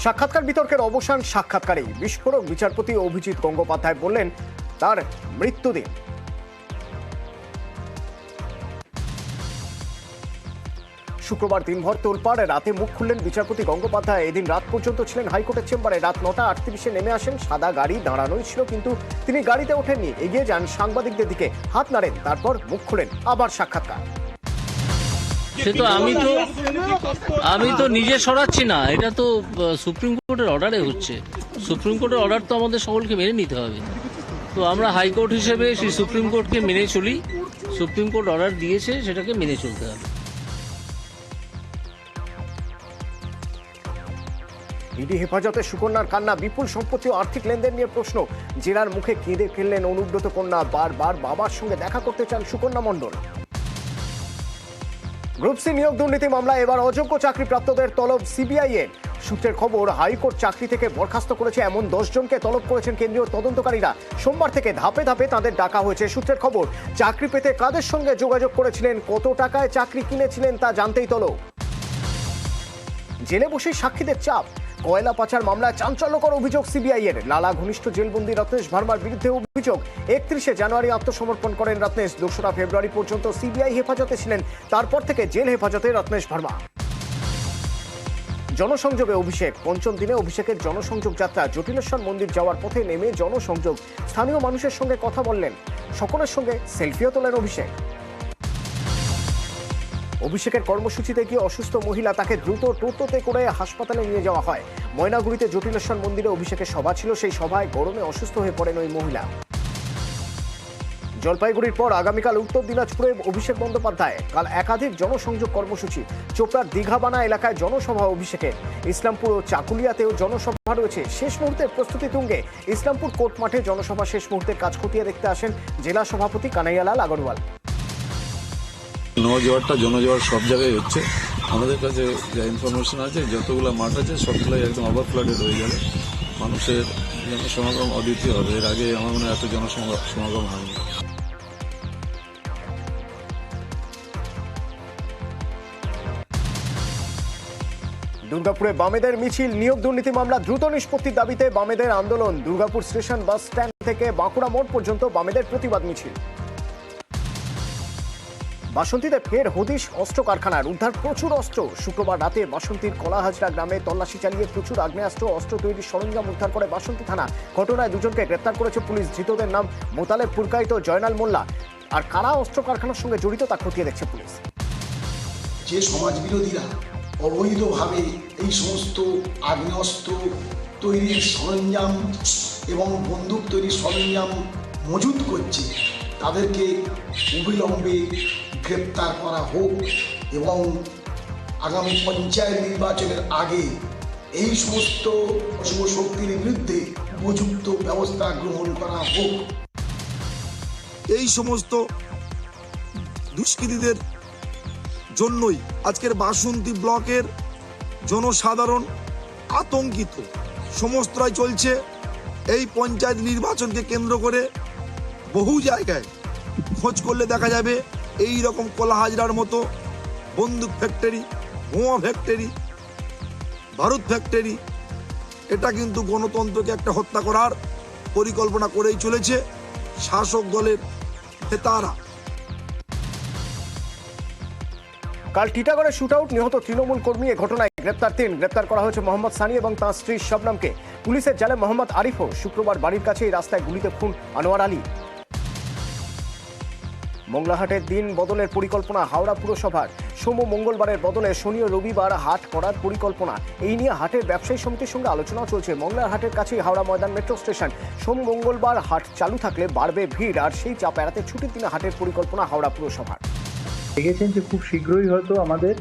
সাক্ষাৎকার বিতর্কের অবসান সাক্ষাৎকারে বিস্ফোরক বিচারপতি অভিজিৎ গঙ্গোপাধ্যায় বললেন তার মৃত্যুদিন। শুক্রবার দিনভর তোলপাড়, রাতে মুখ খুললেন বিচারপতি গঙ্গোপাধ্যায়। এদিন রাত পর্যন্ত ছিলেন হাইকোর্টের চেম্বারে। রাত 9:38 নেমে আসেন। সাদা গাড়ি দাঁড়ানোই ছিল, কিন্তু তিনি গাড়িতে ওঠেননি। এগিয়ে যান, সাংবাদিকদের দিকে হাত নাড়েন, তারপর মুখ খুলেন। আবার সাক্ষাৎকার। সে তো আমি তো নিজে সরাচ্ছি না, এটা তো সুপ্রিম কোর্টের অর্ডারে হচ্ছে। সুপ্রিম কোর্টের অর্ডার তো আমাদের সকলকে মেনে নিতে হবে। তো আমরা হাইকোর্ট হিসেবে সেই সুপ্রিম কোর্টকে মেনে চলি। সুপ্রিম কোর্ট অর্ডার দিয়েছে, সেটাকে মেনে চলতে হবে। ইডি হেফাজতে সুকন্যার কান্না, বিপুল সম্পত্তি ও আর্থিক লেনদেন নিয়ে প্রশ্ন। জেরার মুখে কেঁদে ফেললেন অনুব্রত কন্যা। বারবার বাবার সঙ্গে দেখা করতে চান সুকন্যা মণ্ডল। গ্রুপ সি নিয়োগ দুর্নীতি মামলায় এবার অযোগ্য চাকরিপ্রাপ্তদের তলব সিবিআই এর। সূত্রের খবর, হাইকোর্ট চাকরি থেকে বরখাস্ত করেছে এমন 10 জনকে তলব করেছেন কেন্দ্রীয় তদন্তকারীরা। সোমবার থেকে ধাপে ধাপে তাদের ডাকা হয়েছে। সূত্রের খবর, চাকরি পেতে কাদের সঙ্গে যোগাযোগ করেছিলেন, কত টাকায় চাকরি কিনেছিলেন তা জানতেই তলব। জেলে বসে সাক্ষীদের চাপ। কয়লা পাচার মামলায় চাঞ্চল্যকর অভিযোগ সিবিআই এর। লালা ঘনিষ্ঠ জেলবন্দি রত্নেশ ভার্মার বিরুদ্ধে অভিযোগ। 31 জানুয়ারি আত্মসমর্পণ করেন রত্নেশ। 2রা ফেব্রুয়ারি পর্যন্ত সিবিআই হেফাজতে ছিলেন। তারপর থেকে জেল হেফাজতে রত্নেশ ভার্মা। জনসংযোগে অভিষেক। পঞ্চম দিনে অভিষেকের জনসংযোগ যাত্রা। জটিলেশ্বর মন্দির যাওয়ার পথে নেমে জনসংযোগ। স্থানীয় মানুষের সঙ্গে কথা বললেন, সকলের সঙ্গে সেলফিও তোলেন অভিষেক। অভিষেকের কর্মসূচিতে গিয়ে অসুস্থ মহিলা, তাকে দ্রুত টোটোতে করে হাসপাতালে নিয়ে যাওয়া হয়। ময়নাগুড়িতে জটিলেশ্বর মন্দিরে অভিষেকের সভা ছিল। সেই সভায় গরমে অসুস্থ হয়ে পড়েন ওই মহিলা। জলপাইগুড়ির পর আগামীকাল উত্তর দিনাজপুরে অভিষেক বন্দ্যোপাধ্যায়। কাল একাধিক জনসংযোগ কর্মসূচি। চোপড়ার দীঘাবানা এলাকায় জনসভা অভিষেকের। ইসলামপুর ও চাকুলিয়াতেও জনসভা রয়েছে। শেষ মুহূর্তের প্রস্তুতি তুঙ্গে। ইসলামপুর কোর্ট মাঠে জনসভা শেষ মুহূর্তের কাজ খতিয়ে দেখতে আসেন জেলা সভাপতি কানাইয়ালাল আগরওয়াল। জোয়ারটা জনজোয়ার সব জায়গায় হচ্ছে। আমাদের কাছে যা ইনফরমেশন আছে, যতগুলো মাঠ আছে সবগুলাই একদম ওভার ফ্লাডেড হয়ে যাবে। মানুষের জনসমাগম অদ্বিতীয় হবে। এর আগে আমার মনে হয় এত জনসমাগম হয়নি। দুর্গাপুরে বামেদের মিছিল। নিয়োগ দুর্নীতি মামলা দ্রুত নিষ্পত্তির দাবিতে বামেদের আন্দোলন। দুর্গাপুর স্টেশন বাস স্ট্যান্ড থেকে বাঁকুড়া মোড় পর্যন্ত বামেদের প্রতিবাদ মিছিল। বাসন্তীতে ফের হদিশ অস্ত্র কারখানার। উদ্ধার প্রচুর অস্ত্র। শুক্রবার রাতে বাসন্তীর কলাহাজরা গ্রামে তল্লাশি চালিয়ে প্রচুর আগ্নেয়াস্ত্র, অস্ত্র তৈরির সরঞ্জাম উদ্ধার করে বাসন্তী থানা। ঘটনায় 2 জনকে গ্রেপ্তার করেছে পুলিশ। ধৃতদের নাম মোতালেব পুরকাইত, জয়নাল মোল্লা। আর কারা অস্ত্র কারখানার সঙ্গে জড়িত তা খতিয়ে দেখছে পুলিশ। যে সমাজ বিরোধীরা অবৈধভাবে এই সমস্ত আগ্নেয়াস্ত্র তৈরির সরঞ্জাম এবং বন্দুক তৈরির সরঞ্জাম মজুত করছে, তাদেরকে অবিলম্বে গ্রেপ্তার করা হোক এবং আগামী পঞ্চায়েত নির্বাচনের আগে এই সমস্ত অশুভ শক্তির বিরুদ্ধে উপযুক্ত ব্যবস্থা গ্রহণ করা হোক। এই সমস্ত দুষ্কৃতীদের জন্যই আজকের বাসন্তী ব্লকের জনসাধারণ আতঙ্কিত। সমস্তটাই চলছে এই পঞ্চায়েত নির্বাচনকে কেন্দ্র করে। বহু জায়গায় খোঁজ করলে দেখা যাবে এই রকম কলাহাজরার মতো বন্দুক ফ্যাক্টরি, বোমা ফ্যাক্টরি, বারুদ ফ্যাক্টরি। এটা কিন্তু গণতন্ত্রকে একটা হত্যা করার পরিকল্পনা করেই চলেছে শাসক দলের নেতারা। কাল টিটাগড়ে শুট আউট, নিহত তৃণমূল কর্মী। এ ঘটনায় গ্রেপ্তার 3। গ্রেপ্তার করা হয়েছে মোহাম্মদ সানি এবং তাঁর স্ত্রী শবনমকে। পুলিশের জালে মোহাম্মদ আরিফও। শুক্রবার বাড়ির কাছে এই রাস্তায় গুলিতে খুন আনোয়ার আলী। মংলাহাটের দিন বদলের পরিকল্পনা হাওড়া পুরসভার। সোম মঙ্গলবারের বদলে শনি ও রবিবার হাট করার পরিকল্পনা। এই নিয়ে হাটের ব্যবসায়ী সমিতির সঙ্গে আলোচনাও চলছে। মংলার হাটের কাছেই হাওড়া ময়দান মেট্রো স্টেশন। সোম মঙ্গলবার হাট চালু থাকলে বাড়বে ভিড়, আর সেই চাপ এড়াতে ছুটির দিনে হাটের পরিকল্পনা হাওড়া পুরসভার। দেখেছেন যে খুব শীঘ্রই হয়তো আমাদের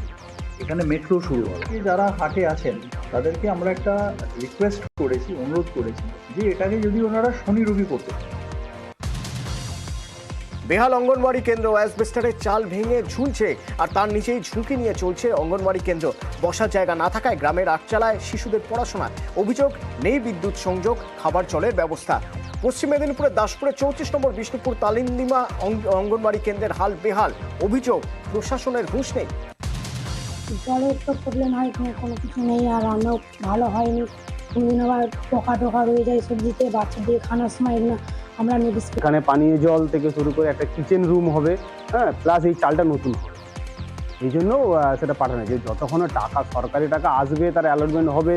এখানে মেট্রো শুরু হবে। যারা হাটে আছেন তাদেরকে আমরা একটা রিকোয়েস্ট করেছি, অনুরোধ করেছি যে এটাকে যদি ওনারা শনি রবি করতে। বেহাল অঙ্গনওয়াড়ি কেন্দ্র। অ্যাসবেস্টারের চাল ভেঙে ঝুলছে, আর তার নিচেই ঝুঁকি নিয়ে চলছে অঙ্গনওয়াড়ি কেন্দ্র। বসার জায়গা না থাকায় গ্রামের আটচালায় শিশুদের পড়াশোনা। অভিযোগ, নেই বিদ্যুৎ সংযোগ, খাবার জলের ব্যবস্থা। পশ্চিম মেদিনীপুরের দাসপুরের 34 নম্বর বিষ্ণুপুর তালিন্দিমা অঙ্গনওয়াড়ি কেন্দ্রের হাল বেহাল। অভিযোগ, প্রশাসনের হুঁশ নেই। জলের তো প্রবলেম হয়, কোনো কিছু নেই, আর রান্নাও ভালো হয়নি। কোনোদিন আবার পোকা টোকা রয়ে যায় সবজিতে, বাচ্চাদের খানার সময় এগুলো আমরা মেডিসিন। এখানে পানীয় জল থেকে শুরু করে একটা কিচেন রুম হবে, হ্যাঁ, প্লাস এই চালটা নতুন হবে। এই জন্য সেটা পাঠানো, যে যতক্ষণ টাকা সরকারি টাকা আসবে তার অ্যালটমেন্ট হবে,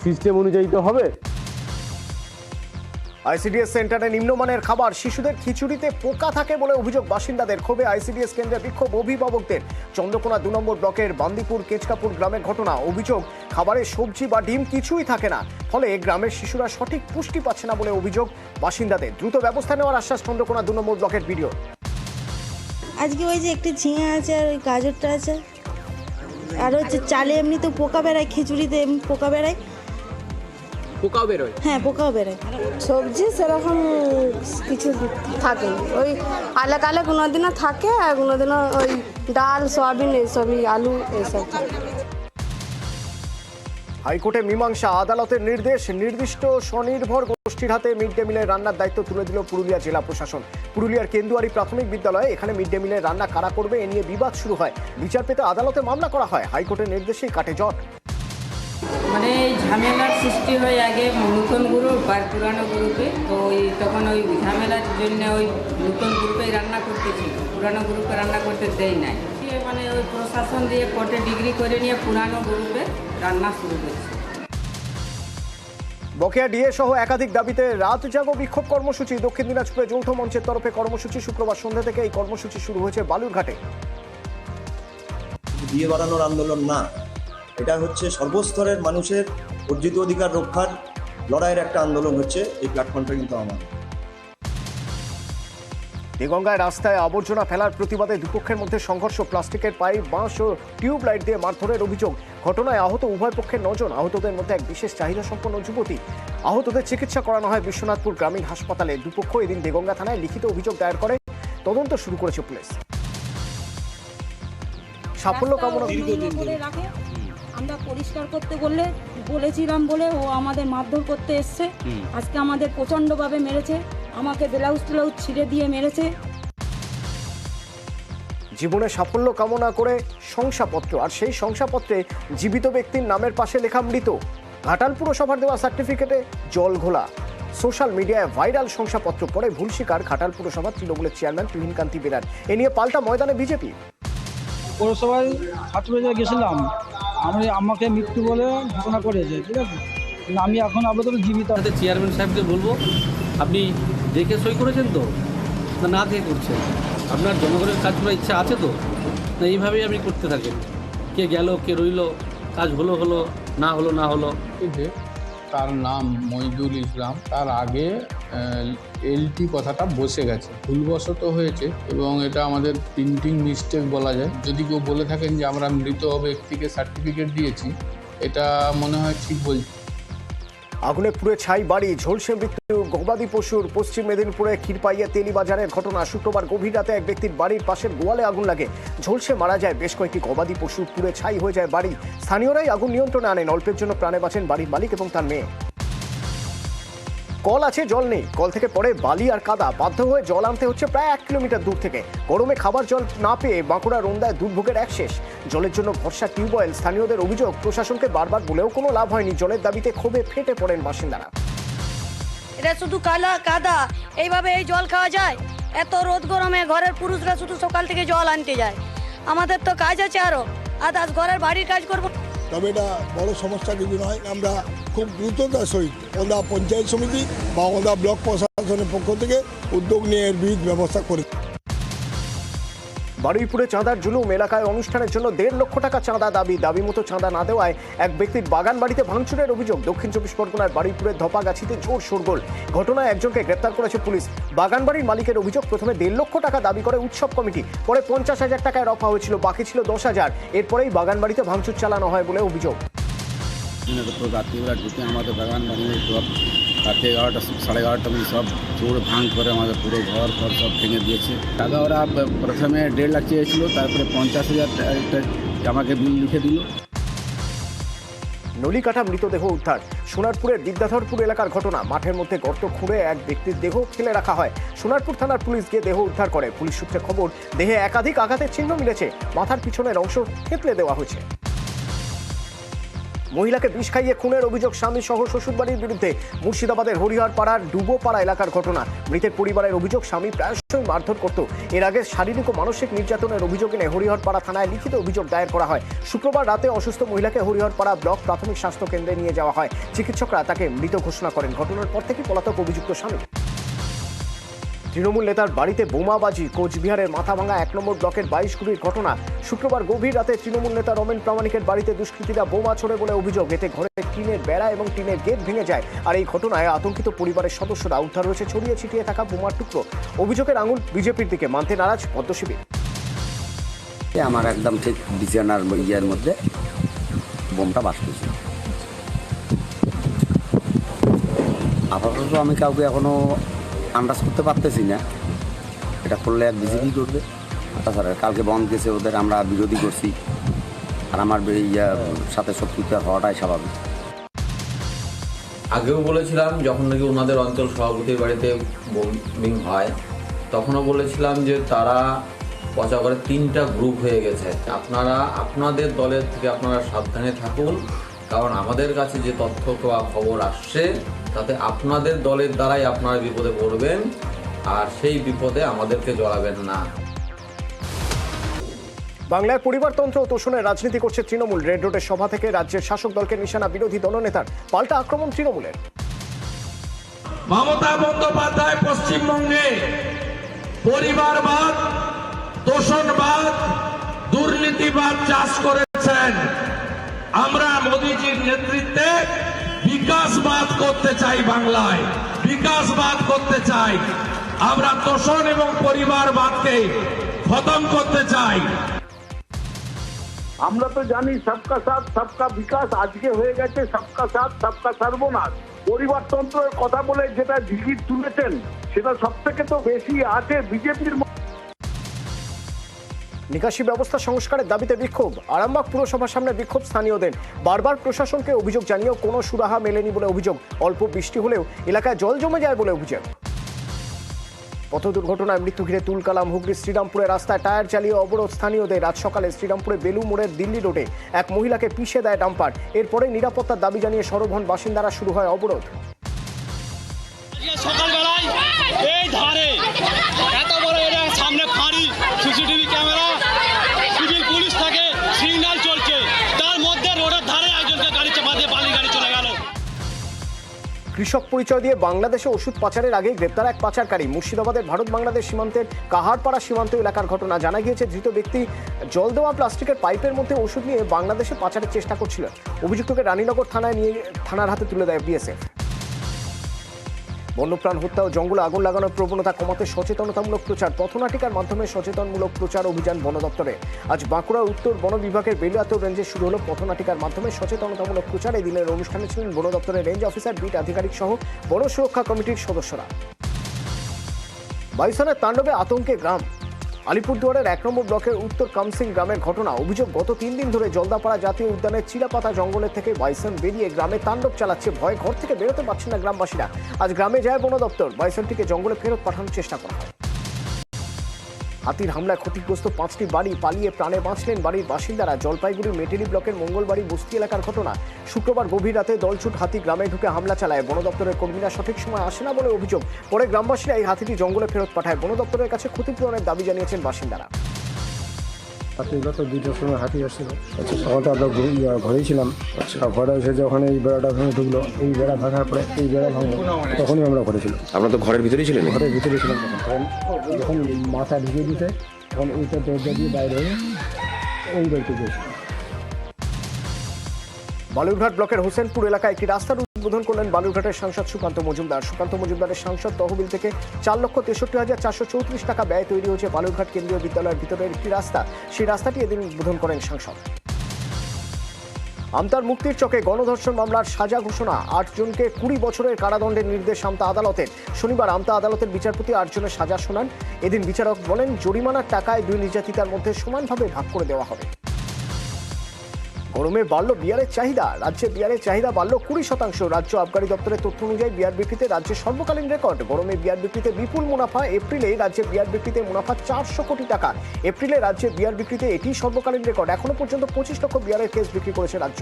সিস্টেম অনুযায়ী তো হবে। আইসিডিএস সেন্টারে নিম্নমানের খাবার, শিশুদের খিচুড়িতে পোকা থাকে বলে অভিযোগ বাসিন্দাদের। ক্ষোভে আইসিডিএস কেন্দ্রে বিক্ষোভ অভিভাবকদের। চন্দ্রকোনা 2 নম্বর ব্লকের বান্দিপুর কেচকাপুর গ্রামের ঘটনা। অভিযোগ, খাবারে সবজি বা ডিম কিছুই থাকে না, ফলে গ্রামের শিশুরা সঠিক পুষ্টি পাচ্ছে না বলে অভিযোগ বাসিন্দাদের। দ্রুত ব্যবস্থা নেওয়ার আশ্বাস চন্দ্রকোনা 2 নম্বর ব্লকের ভিডিও। আজকে ওই যে একটি ঝিঙে আছে আর ওই গাজরটা আছে, আর হচ্ছে চালে এমনি তো পোকা বেড়ায়, খিচুড়িতে এমনি পোকা বেড়ায়। পোকাও বেরোয়? হ্যাঁ, পোকাও বেড়ায়। সবজি সেরকম কিছু থাকে, ওই আলাক আলাক কোনো দিনও থাকে, আর কোনো দিনও ওই ডাল সয়াবিন এইসবই, আলু এইসব থাকে। হাইকোর্টে মীমাংসা, আদালতের নির্দেশ, নির্দিষ্ট স্বনির্ভর গোষ্ঠীর হাতে মিড ডে মিলের রান্নার দায়িত্ব তুলে দিল পুরুলিয়া জেলা প্রশাসন। পুরুলিয়ার কেন্দুয়ারি প্রাথমিক বিদ্যালয়ে এখানে মিড ডে মিলের রান্না কারা করবে এ নিয়ে বিবাদ শুরু হয়। বিচার পেতে আদালতে মামলা করা হয়। হাইকোর্টের নির্দেশেই কাটে জট। মানে ঝামেলার সৃষ্টি হয় আগে নতুন গ্রুপ আর পুরানো গ্রুপে, তো তখন ওই ঝামেলার জন্য ওই নতুন গ্রুপেই রান্না করতেছিল, পুরানো গ্রুপে রান্না করতে দেয় নাই। মানে ওই প্রশাসন দিয়ে কোর্টে ডিগ্রি করে নিয়ে পুরানো গ্রুপে রান্না শুরু করছে। বকেয়া ডিএ সহ একাধিক দাবিতে রাত জাগো বিক্ষোভ কর্মসূচি। দক্ষিণ দিনাজপুরে যৌথ মঞ্চের তরফে কর্মসূচি। শুক্রবার সন্ধ্যা থেকে এই কর্মসূচি শুরু হয়েছে বালুরঘাটে। ডিএ বাড়ানোর আন্দোলন না, এটা হচ্ছে সর্বস্তরের মানুষের অর্জিত অধিকার রক্ষার লড়াইয়ের একটা আন্দোলন হচ্ছে। এই প্ল্যাটফর্মটা কিন্তু আমার। দেগঙ্গায় রাস্তায় আবর্জনা ফেলার প্রতিবাদে দুপক্ষের মধ্যে সংঘর্ষ। প্লাস্টিকের পাইপ, বাঁশ ও টিউব লাইট দিয়ে মারধরের অভিযোগ। ঘটনায় আহত উভয় পক্ষের 9 জন। আহতদের মধ্যে এক বিশেষ চাহিদা সম্পন্ন যুবতী। আহতদের চিকিৎসা করানো হয় বিশ্বনাথপুর গ্রামীণ হাসপাতালে। দুপক্ষ এদিন দেগঙ্গা থানায় লিখিত অভিযোগ দায়ের করে তদন্ত শুরু করেছে পুলিশ। সাফল্য কামনা। আমরা পরিষ্কার করতে বলেছিলাম বলে ও আমাদের মারধর করতে এসছে। আজকে আমাদের প্রচণ্ডভাবে মেরেছে, আমাকে ব্লাউজ ট্লাউজ ছিঁড়ে দিয়ে মেরেছে। জীবনে সাফল্য কামনা করে শংসাপত্র, আর সেই শংসাপত্রে জীবিত ব্যক্তির নামের পাশে লেখা মৃত। ঘাটাল পুরসভার দেওয়া সার্টিফিকেটে জল ঘোলা। সোশ্যাল মিডিয়ায় ভাইরাল শংসাপত্র পড়ে ভুল স্বীকার ঘাটাল পুরসভার তৃণমূলের চেয়ারম্যান তুহিনকান্তি বেরার। এ নিয়ে পাল্টা ময়দানে বিজেপি। পৌরসভায় সার্টিফিকেটে গেছিলাম, আমাকে মৃত্যু বলে ঘোষণা করেছে, ঠিক আছে, আমি এখন আপাতত জীবিত। চেয়ারম্যান সাহেবকে বলবো, আপনি দেখে সই করেছেন তো না দেখে করছেন? আপনার জনগণের কাজ করার ইচ্ছা আছে তো না? এইভাবেই আপনি করতে থাকেন, কে গেল কে রইল, কাজ হলো হলো, না হলো না হলো। তার নাম মইদুল ইসলাম, তার আগে এলটি কথাটা বসে গেছে, ভুলবশত হয়েছে এবং এটা আমাদের প্রিন্টিং মিস্টেক বলা যায়। যদি কেউ বলে থাকেন যে আমরা মৃত ব্যক্তিকে সার্টিফিকেট দিয়েছি, এটা মনে হয় ঠিক বলছি। আগুনে পুড়ে ছাই বাড়ি, ঝলসে মৃত্যু গবাদি পশুর। পশ্চিম মেদিনীপুরে ক্ষীরপাইয়া তেলিবাজারের ঘটনা। শুক্রবার গভীর রাতে এক ব্যক্তির বাড়ির পাশের গোয়ালে আগুন লাগে, ঝলসে মারা যায় বেশ কয়েকটি গবাদি পশু, পুড়ে ছাই হয়ে যায় বাড়ি। স্থানীয়রাই আগুন নিয়ন্ত্রণে আনেন। অল্পের জন্য প্রাণে বাঁচেন বাড়ির মালিক এবং তার মেয়ে। কল আছে, জল নেই। কল থেকে পড়ে বালি আর কাদা, বাধ্য হয়ে জল আনতে হচ্ছে প্রায় 1 কিলোমিটার দূর থেকে। গরমে খাবার জল না পেয়ে বাঁকুড়া রোন্দায় দুর্ভোগের এক শেষ। জলের জন্য ভরসা টিউবওয়েল। স্থানীয়দের অভিযোগ, প্রশাসনকে বারবার বলেও কোনো লাভ হয়নি। জলের দাবিতে ক্ষোভে ফেটে পড়েন বাসিন্দারা। এটা শুধু কাদা, এইভাবে এই জল খাওয়া যায়? এত রোদ গরমে ঘরের পুরুষরা শুধু সকাল থেকে জল আনতে যায়। আমাদের তো কাজ আছে, আরো আদার্স ঘরের বাড়ির কাজ করবো। তবে এটা বড় সমস্যা কিছু নয়। আমরা খুব দ্রুততার সহিত ওদা পঞ্চায়েত সমিতি বা ওদা ব্লক প্রশাসনের পক্ষ থেকে উদ্যোগ নিয়ে এর বিহিত ব্যবস্থা করে। বারুইপুরে চাঁদার জুলুম। এলাকায় অনুষ্ঠানের জন্য 1.5 লক্ষ টাকা চাঁদা দাবি। দাবি মতো চাঁদা না দেওয়ায় এক ব্যক্তির বাগান বাড়িতে ভাঙচুরের অভিযোগ। দক্ষিণ 24 পরগনার বারুইপুরের ধপাগাছিতে জোর শোরগোল। ঘটনায় একজনকে গ্রেপ্তার করেছে পুলিশ। বাগান বাড়ির মালিকের অভিযোগ, প্রথমে 1.5 লক্ষ টাকা দাবি করে উৎসব কমিটি, পরে 50,000 টাকায় রফা হয়েছিল, বাকি ছিল 10,000। এরপরেই বাগান বাড়িতে ভাঙচুর চালানো হয় বলে অভিযোগ। রাত্রিবেলা ঢুকে আমাদের বাগান বাড়ি সব রাতে 11টা 11:30 মধ্যে সব চোর ভাঙ করে আমাদের পুরো ঘর সব ভেঙে দিয়েছে। টাকা ওরা প্রথমে 1.5 লাখ চেয়েছিল, তারপরে 50,000 আমাকে বিল লিখে দিল। নলিকাটা মৃতদেহ উদ্ধার। সোনারপুরের বিদ্যাধরপুর এলাকার ঘটনা। মাঠের মধ্যে গর্ত খুঁড়ে এক ব্যক্তির দেহ ফেলে রাখা হয়। সোনারপুর থানার পুলিশ গিয়ে দেহ উদ্ধার করে। পুলিশ সূত্রে খবর, দেহে একাধিক আঘাতের চিহ্ন মিলেছে, মাথার পিছনের অংশ থেতলে দেওয়া হয়েছে। মহিলাকে বিষ খাইয়ে খুনের অভিযোগ স্বামী সহ শ্বশুরবাড়ির বিরুদ্ধে। মুর্শিদাবাদের হরিহর পাড়ার ডুবোপাড়া এলাকার ঘটনা। মৃতের পরিবারের অভিযোগ স্বামী প্রায়শই মারধর করত। এর আগে শারীরিক ও মানসিক নির্যাতনের অভিযোগ এনে হরিহরপাড়া থানায় লিখিত অভিযোগ দায়ের করা হয়। শুক্রবার রাতে অসুস্থ মহিলাকে হরিহরপাড়া ব্লক প্রাথমিক স্বাস্থ্য কেন্দ্রে নিয়ে যাওয়া হয়। চিকিৎসকরা তাকে মৃত ঘোষণা করেন। ঘটনার পর থেকে পলাতক অভিযুক্ত স্বামী। তৃণমূল নেতার বাড়িতে বোমাবাজি। কোচবিহারের মাথাভাঙ্গা 1 নম্বর ব্লকের 22 গুলির ঘটনা। শুক্রবার গভীর রাতে তৃণমূল নেতা রমেন প্রামাণিকের বাড়িতে দুষ্কৃতীরা বোমা ছোড়ে বলে অভিযোগ। এতে ঘরের টিনের বেড়া এবং টিনের গেট ভেঙে যায়। আর এই ঘটনায় আতঙ্কিত পরিবারের সদস্যরা। উদ্ধার হয়েছে ছড়িয়ে ছিটিয়ে থাকা বোমার টুকরো। অভিযোগের আঙুল বিজেপির দিকে, মানতে নারাজ পদ্মশিবির। আমার একদম ঠিক বিছানার ইয়ের মধ্যে বোমটা বাস করছে। আপাতত আমি কাউকে এখনো আন্দাজ করতে পারতেছি না। এটা করলে এক বিজেপি করবে। তাছাড়া কালকে বন্ধ গেছে ওদের, আমরা বিরোধী করছি। আর আমার সাথে শত্রুতা হওয়াটাই স্বাভাবিক। আগেও বলেছিলাম যখন নাকি ওনাদের অঞ্চল সভাপতির বাড়িতে বোমিং হয়, তখনও বলেছিলাম যে তারা পচাগড়ে 3টা গ্রুপ হয়ে গেছে। আপনারা আপনাদের দলের থেকে আপনারা সাবধানে থাকুন, কারণ আমাদের কাছে যে তথ্য বা খবর আসছে তাতে আপনাদের দলের দ্বারাই আপনারা বিপদে পড়বেন, আর সেই বিপদে আমাদেরকে জড়াবেন না। বাংলার পরিবারতন্ত্র ও তোষণের রাজনীতি করছে তৃণমূল। রেড রোডের সভা থেকে রাজ্যের শাসক দলকে নিশানা বিরোধী দলনেতার। পাল্টা আক্রমণ তৃণমূলের। মমতা বন্দ্যোপাধ্যায় পশ্চিমবঙ্গে পরিবারবাদ, তোষণবাদ, দুর্নীতিবাদ চাষ করেছেন। আমরা মোদীজির নেতৃত্বে বিকাশবাদ করতে চাই, বাংলায় বিকাশবাদ করতে চাই। আমরা তোষণ এবং পরিবারবাদকে খতম করতে চাই। আমরা তো জানি সবকা সাথ সবকা বিকাশ, আজকে হয়ে গেছে সবকা সাথ সবকা সর্বনাশ। পরিবারতন্ত্রের কথা বলে যেটা ঝিকির তুলেছেন সেটা সব থেকে তো বেশি আছে বিজেপির। নিকাশি ব্যবস্থা সংস্কারের দাবিতে বিক্ষোভ। আরামবাগ পুরসভার সামনে বিক্ষোভ স্থানীয়দের। বারবার প্রশাসনকে অভিযোগ জানিয়েও কোনো সুরাহা মেলেনি বলে অভিযোগ। অল্প বৃষ্টি হলেও এলাকায় জল জমে যায় বলে অভিযোগ। পথ দুর্ঘটনায় মৃত্যু ঘিরে তুলকালাম। হুগলি শ্রীরামপুরের রাস্তায় টায়ার চালিয়ে অবরোধ স্থানীয়দের। রাত সকালে শ্রীরামপুরে বেলু মোড়ের দিল্লি রোডে এক মহিলাকে পিষে দেয় ডাম্পার। এরপরে নিরাপত্তার দাবি জানিয়ে সরব হন বাসিন্দারা। শুরু হয় অবরোধ। সকালবেলায় এই ধারে এত বড় এটা সামনে ফাঁড়ি, সিসিটিভি ক্যামেরা, সিভিল পুলিশ থাকে, সিগন্যাল চলছে, তার মধ্যে রোডের ধারে একজনকে গাড়ি চাপা দিয়ে বালি গাড়ি চলে গেল। কৃষক পরিচয় দিয়ে বাংলাদেশে ওষুধ পাচারের আগে গ্রেপ্তার এক পাচারকারী। মুর্শিদাবাদের ভারত বাংলাদেশ সীমান্তের কাহারপাড়া সীমান্ত এলাকার ঘটনা। জানা গিয়েছে ধৃত ব্যক্তি জল দেওয়া প্লাস্টিকের পাইপের মধ্যে ওষুধ নিয়ে বাংলাদেশে পাচারের চেষ্টা করছিল। অভিযুক্তকে রানীনগর থানায় নিয়ে থানার হাতে তুলে দেয় বিএসএফ। বন্যপ্রাণ হত্যা ও জঙ্গলে আগুন লাগানোর প্রবণতা কমাতে সচেতনতামূলক প্রচার। পথনাটিকার মাধ্যমে সচেতনমূলক প্রচার অভিযান বন দপ্তরে। আজ বাঁকুড়া উত্তর বন বিভাগের বেলিয়াতোর রেঞ্জে শুরু হলো পথনাটিকার মাধ্যমে সচেতনতামূলক প্রচার। এই দিনের অনুষ্ঠানে ছিলেন বন দপ্তরের রেঞ্জ অফিসার, বিট আধিকারিক সহ বন সুরক্ষা কমিটির সদস্যরা। বাইসনের তাণ্ডবে আতঙ্কে গ্রাম। আলিপুরদুয়ারের 1 নম্বর ব্লকের উত্তর কামসিং গ্রামের ঘটনা। অভিযোগ, গত 3 দিন ধরে জলদাপাড়া জাতীয় উদ্যানের চিরাপাতা জঙ্গলের থেকে বাইসন বেরিয়ে গ্রামে তাণ্ডব চালাচ্ছে। ভয়ে ঘর থেকে বেরোতে পারছে না গ্রামবাসীরা। আজ গ্রামে যায় বন দপ্তর। বাইসনটিকে জঙ্গলে ফেরত পাঠানোর চেষ্টা করা হয়। হাতির হামলায় ক্ষতিগ্রস্ত 5টি বাড়ি, পালিয়ে প্রাণে বাঁচলেন বাড়ির বাসিন্দারা। জলপাইগুড়ির মেটেলি ব্লকের মঙ্গলবাড়ি বস্তি এলাকার ঘটনা। শুক্রবার গভীর রাতে দলছুট হাতি গ্রামে ঢুকে হামলা চালায়। বন দপ্তরের কর্মীরা সঠিক সময় আসে না বলে অভিযোগ। পরে গ্রামবাসীরা এই হাতিটি জঙ্গলে ফেরত পাঠায়। বন দপ্তরের কাছে ক্ষতিপূরণের দাবি জানিয়েছেন বাসিন্দারা। গত 2টার সময় হাতি আসছিল। তখন তো আমরা ঘরেই ছিলাম। ঘরে এসে যখন এই বেড়াটা ভেঙে ঢুকলো, এই বেড়া ভাঙার পরে এই বেড়া ভাঙলো, তখনই আমরা ঘরে ছিলাম। আমরা তো ঘরের ভিতরেই ছিলেন? ঘরের ভিতরে ছিলাম। যখন মাথা ঢুকিয়ে দিতে তখন ওইটা দরজা দিয়ে বাইরে হয়ে ওই বাড়িতে গিয়েছিলাম। বালুরঘাট ব্লকের হোসেনপুর এলাকায় একটি রাস্তার উদ্বোধন করলেন বালুরঘাটের সাংসদ সুকান্ত মজুমদার। সুকান্ত মজুমদারের সাংসদ তহবিল থেকে 4,63,434 টাকা ব্যয় তৈরি হয়েছে বালুরঘাট কেন্দ্রীয় বিদ্যালয়ের ভিতরের একটি রাস্তা। সেই রাস্তাটি এদিন উদ্বোধন করেন সাংসদ। আমতার মুক্তির চকে গণধর্ষণ মামলার সাজা ঘোষণা। 8 জনকে 20 বছরের কারাদণ্ডের নির্দেশ আমতা আদালতের। শনিবার আমতা আদালতের বিচারপতি 8 জনের সাজা শোনান। এদিন বিচারক বলেন, জরিমানার টাকায় 2 নির্যাতিতার মধ্যে সমানভাবে ভাগ করে দেওয়া হবে। গরমে বাড়ল বিয়ারের চাহিদা। রাজ্যে বিয়ারের চাহিদা বাড়ল 20%। রাজ্য আবগারি দপ্তরের তথ্য অনুযায়ী বিয়ার বিক্রিতে রাজ্যের সর্বকালীন রেকর্ড। গরমে বিয়ার বিক্রিতে বিপুল মুনাফা। এপ্রিলে রাজ্যে বিয়ার বিক্রিতে মুনাফা 400 কোটি টাকা। এপ্রিলে রাজ্যে বিয়ার বিক্রিতে এটি সর্বকালীন রেকর্ড। এখনো পর্যন্ত 25 লক্ষ বিয়ারের কেস বিক্রি করেছে রাজ্য।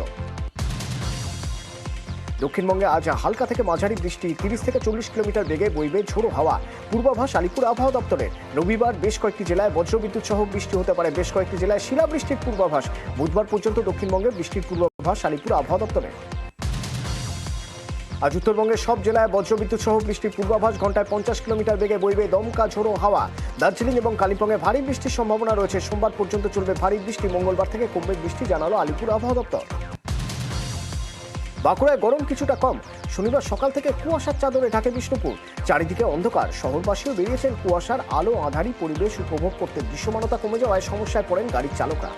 দক্ষিণবঙ্গে আজ হালকা থেকে মাঝারি বৃষ্টি, 30 থেকে 40 কিলোমিটার বেগে বইবে ঝোড়ো হাওয়া। পূর্বাভাস আলিপুর আবহাওয়া দপ্তরের। রবিবার বেশ কয়েকটি জেলায় বজ্রবিদ্যুৎ সহ বৃষ্টি হতে পারে, বেশ কয়েকটি জেলায় শিলাবৃষ্টির পূর্বাভাস। বুধবার পর্যন্ত দক্ষিণবঙ্গে বৃষ্টির পূর্বাভাস আলিপুর আবহাওয়া দপ্তরের। আজ উত্তরবঙ্গের সব জেলায় বজ্রবিদ্যুৎ সহ বৃষ্টির পূর্বাভাস। ঘন্টায় 50 কিলোমিটার বেগে বইবে দমকা ঝোড়ো হাওয়া। দার্জিলিং এবং কালিম্পংয়ে ভারী বৃষ্টির সম্ভাবনা রয়েছে। সোমবার পর্যন্ত চলবে ভারী বৃষ্টি, মঙ্গলবার থেকে কমবে বৃষ্টি, জানালো আলিপুর আবহাওয়া দপ্তর। বাঁকুড়ায় গরম কিছুটা কম। শনিবার সকাল থেকে কুয়াশার চাদরে ঢাকে বিষ্ণুপুর। চারিদিকে অন্ধকার, শহরবাসীও বেরিয়েছেন কুয়াশার আলো আঁধারি পরিবেশ উপভোগ করতে। দৃশ্যমানতা কমে যাওয়ায় সমস্যায় পড়েন গাড়ির চালকরা।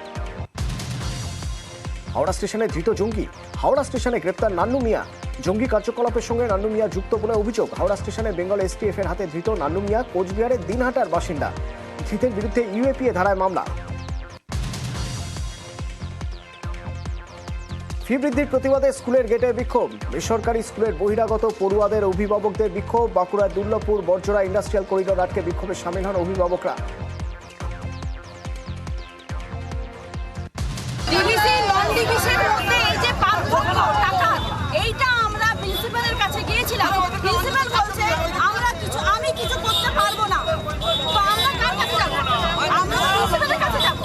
হাওড়া স্টেশনে ধৃত জঙ্গি। হাওড়া স্টেশনে গ্রেপ্তার নান্নু মিয়া। জঙ্গি কার্যকলাপের সঙ্গে নান্নু মিয়া যুক্ত বলে অভিযোগ। হাওড়া স্টেশনে বেঙ্গল এসটিএফ এর হাতে ধৃত নান্নু মিয়া কোচবিহারের দিনহাটার বাসিন্দা। ধৃতের বিরুদ্ধে ইউএপিএ ধারায় মামলা। ফি বৃদ্ধির প্রতিবাদে স্কুলের গেটে বিক্ষোভ। বেসরকারি স্কুলের বহিরাগত পড়ুয়াদের অভিভাবকদের বিক্ষোভ। বাঁকুড়ার দুর্লভপুর বর্জরা ইন্ডাস্ট্রিয়াল করিডোর আটকে বিক্ষোভে সামিল হন অভিভাবকরা। এইটা আমরা প্রিন্সিপালের কাছে গিয়েছিলাম। প্রিন্সিপাল বলছে আমি কিছু করতে পারবো না। তো আমরা কার কাছে যাব? আমরা প্রিন্সিপালের কাছে যাব।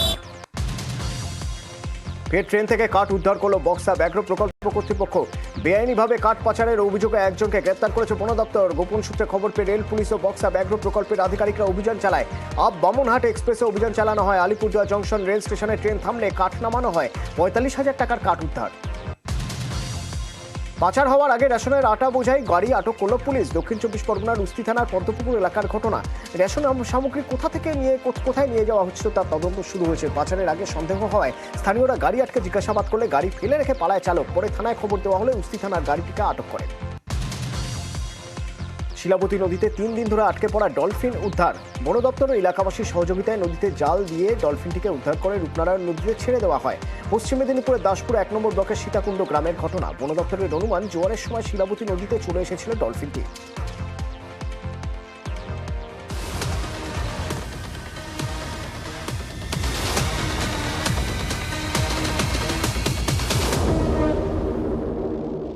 ফের ট্রেন থেকে কাঠ উদ্ধার করলো বক্সা ব্যাঘ্র প্রকল্প কর্তৃপক্ষ। বেআইনিভাবে কাঠ পাচারের অভিযোগে একজনকে গ্রেপ্তার করেছে বন দপ্তর। গোপন সূত্রে খবর পেয়ে রেল পুলিশ ও বক্সা ব্যাঘ্র প্রকল্পের আধিকারিকরা অভিযান চালায়। আপ বামনহাট এক্সপ্রেসে অভিযান চালানো হয়। আলিপুরদুয়ার জংশন রেল স্টেশনে ট্রেন থামলে কাঠ নামানো হয়। 45,000 টাকার কাঠ উদ্ধার। পাচার হওয়ার আগে রেশনের আটা বোঝাই গাড়ি আটক করল পুলিশ। দক্ষিণ 24 পরগনার উস্তি থানার পদ্মপুকুর এলাকার ঘটনা। রেশন সামগ্রী কোথায় নিয়ে যাওয়া হচ্ছিল তার তদন্ত শুরু হয়েছে। পাচারের আগে সন্দেহ হওয়ায় স্থানীয়রা গাড়ি আটকে জিজ্ঞাসাবাদ করলে গাড়ি ফেলে রেখে পালায় চালক। পরে থানায় খবর দেওয়া হলে উস্তি থানার গাড়িটিকে আটক করে। শিলাবতী নদীতে 3 দিন ধরে আটকে পড়া ডলফিন উদ্ধার। বন দপ্তর ও এলাকাবাসীর সহযোগিতায় নদীতে জাল দিয়ে ডলফিনটিকে উদ্ধার করে রূপনারায়ণ নদীতে ছেড়ে দেওয়া হয়। পশ্চিম মেদিনীপুরের দাসপুর 1 নম্বর ব্লকের সীতাকুণ্ড গ্রামের ঘটনা। বন দপ্তরের অনুমান জোয়ারের সময় শিলাবতী নদীতে চলে এসেছিল ডলফিনটি।